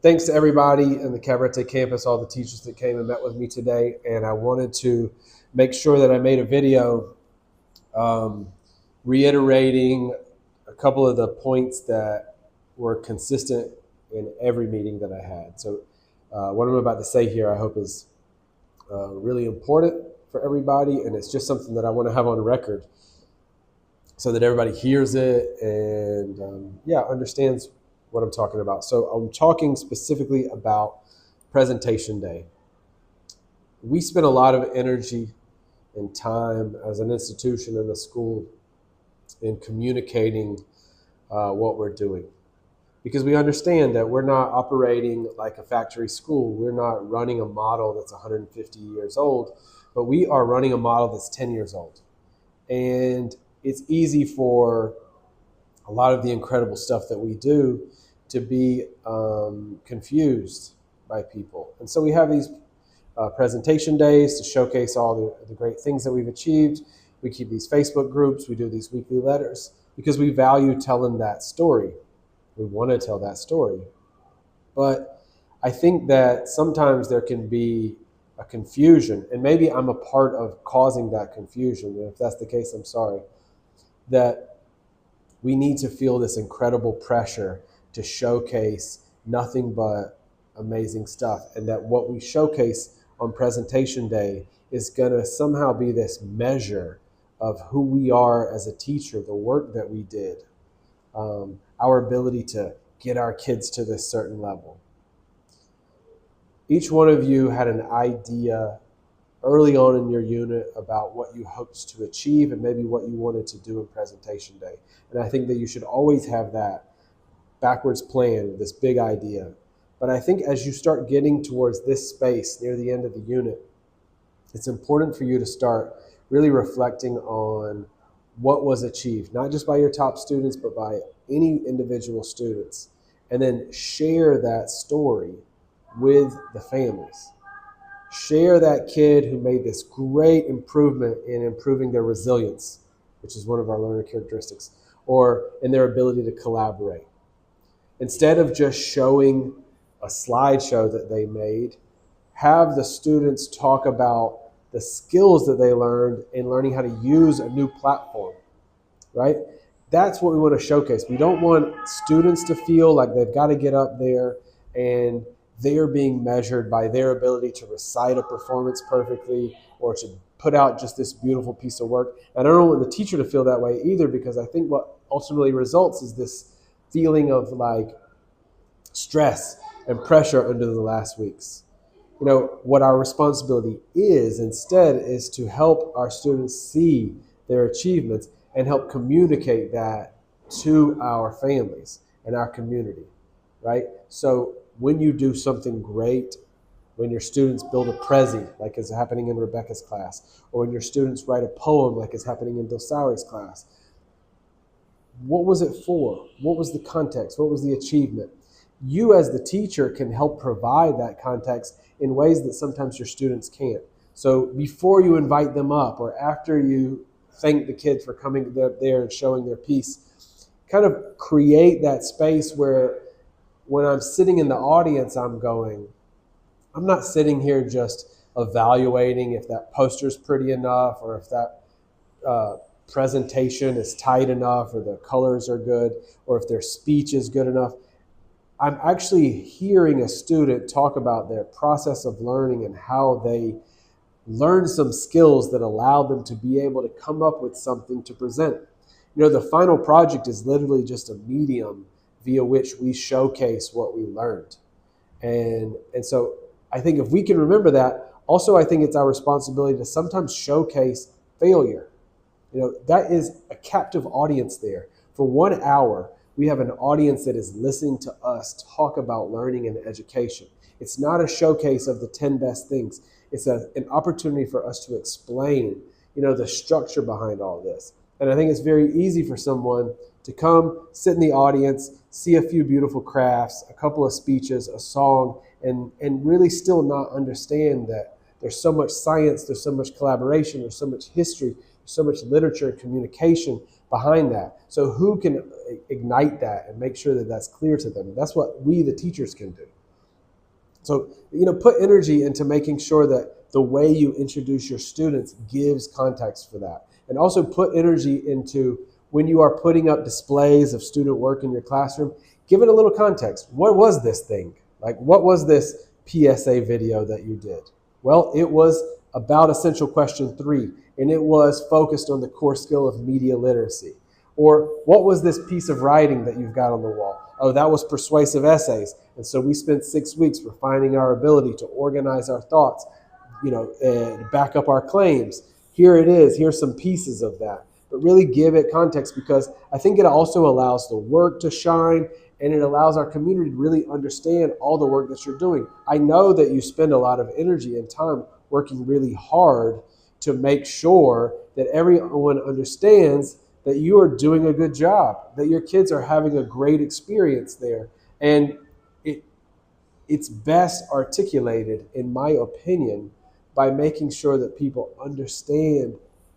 Thanks to everybody in the Cabarete campus, all the teachers that came and met with me today. And I wanted to make sure that I made a video um, reiterating a couple of the points that were consistent in every meeting that I had. So what I'm about to say here, I hope is really important for everybody. And it's just something that I want to have on record so that everybody hears it and understands what I'm talking about. So I'm talking specifically about presentation day. We spend a lot of energy and time as an institution in the school in communicating what we're doing, because we understand that we're not operating like a factory school. We're not running a model that's 150 years old, but we are running a model that's 10 years old. And it's easy for a lot of the incredible stuff that we do to be confused by people. And so we have these presentation days to showcase all the great things that we've achieved. We keep these Facebook groups. We do these weekly letters because we value telling that story. We want to tell that story. But I think that sometimes there can be a confusion, and maybe I'm a part of causing that confusion. And if that's the case, I'm sorry. That we need to feel this incredible pressure to showcase nothing but amazing stuff, and that what we showcase on presentation day is going to somehow be this measure of who we are as a teacher, the work that we did, our ability to get our kids to this certain level. Each one of you had an idea early on in your unit about what you hoped to achieve and maybe what you wanted to do in presentation day. And I think that you should always have that backwards plan, this big idea. But I think as you start getting towards this space near the end of the unit, it's important for you to start really reflecting on what was achieved, not just by your top students, but by any individual students, and then share that story with the families. Share that kid who made this great improvement in improving their resilience, which is one of our learner characteristics, or in their ability to collaborate. Instead of just showing a slideshow that they made, have the students talk about the skills that they learned in learning how to use a new platform, right? That's what we want to showcase. We don't want students to feel like they've got to get up there and they're being measured by their ability to recite a performance perfectly or to put out just this beautiful piece of work. And I don't want the teacher to feel that way either, because I think what ultimately results is this feeling of like stress and pressure under the last weeks. You know, what our responsibility is instead is to help our students see their achievements and help communicate that to our families and our community, right? So when you do something great, when your students build a Prezi, like is happening in Rebecca's class, or when your students write a poem, like is happening in Dosari's class, what was it for? What was the context? What was the achievement? You as the teacher can help provide that context in ways that sometimes your students can't. So before you invite them up or after you thank the kids for coming there and showing their piece, kind of create that space where when I'm sitting in the audience, I'm not sitting here just evaluating if that poster's pretty enough or if that presentation is tight enough or the colors are good or if their speech is good enough. I'm actually hearing a student talk about their process of learning and how they learned some skills that allowed them to be able to come up with something to present. You know, the final project is literally just a medium via which we showcase what we learned. And so I think if we can remember that, also I think it's our responsibility to sometimes showcase failure. You know, that is a captive audience there. For 1 hour, we have an audience that is listening to us talk about learning and education. It's not a showcase of the 10 best things. It's an opportunity for us to explain, you know, the structure behind all this. And I think it's very easy for someone to come, sit in the audience, see a few beautiful crafts, a couple of speeches, a song, and really still not understand that there's so much science, there's so much collaboration, there's so much history, there's so much literature and communication behind that. So who can ignite that and make sure that that's clear to them? That's what we, the teachers, can do. So, put energy into making sure that the way you introduce your students gives context for that. And also put energy into when you are putting up displays of student work in your classroom, give it a little context. What was this thing? Like, what was this PSA video that you did? Well, it was about Essential Question 3, and it was focused on the core skill of media literacy. Or what was this piece of writing that you've got on the wall? Oh, that was persuasive essays. And so we spent 6 weeks refining our ability to organize our thoughts, and back up our claims. Here it is. Here's some pieces of that. But really give it context, because I think it also allows the work to shine, and it allows our community to really understand all the work that you're doing. I know that you spend a lot of energy and time working really hard to make sure that everyone understands that you are doing a good job, that your kids are having a great experience there. And it's best articulated, in my opinion, by making sure that people understand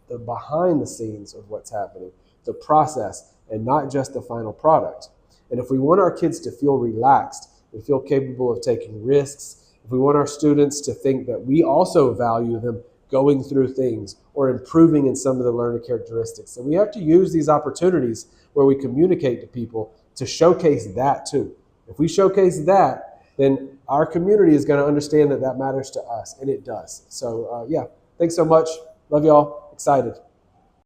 the behind the scenes of what's happening, the process, and not just the final product. And if we want our kids to feel relaxed and feel capable of taking risks, if we want our students to think that we also value them going through things or improving in some of the learning characteristics, and we have to use these opportunities where we communicate to people to showcase that too. If we showcase that, then our community is going to understand that that matters to us, and it does. So, yeah, thanks so much. Love y'all. Excited.